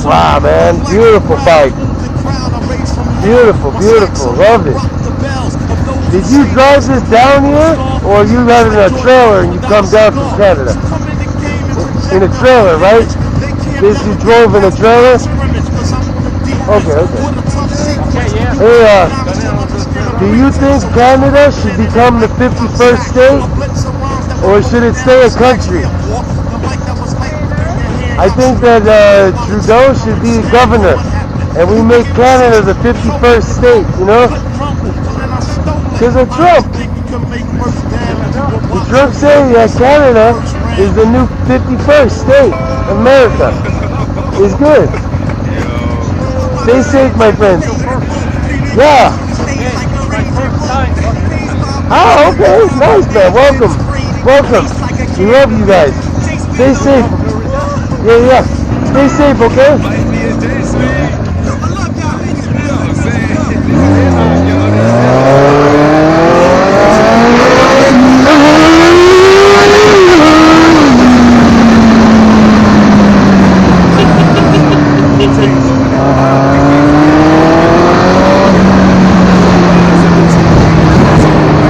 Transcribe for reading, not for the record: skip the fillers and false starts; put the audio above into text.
Wow, man, beautiful bike. Beautiful, beautiful, love it. Did you drive this down here, or you had it in a trailer and you come down from Canada? In a trailer, right? This you drove in a trailer? Okay, okay. Hey, do you think Canada should become the 51st state, or should it stay a country? I think that Trudeau should be governor, and we make Canada the 51st state, you know? Because of Trump. Trump saying that Canada is the new 51st state. America is good. Stay safe, my friends. Yeah. Ah, okay. Nice, man. Welcome. Welcome. We love you guys. Stay safe. Yeah. Stay safe, okay?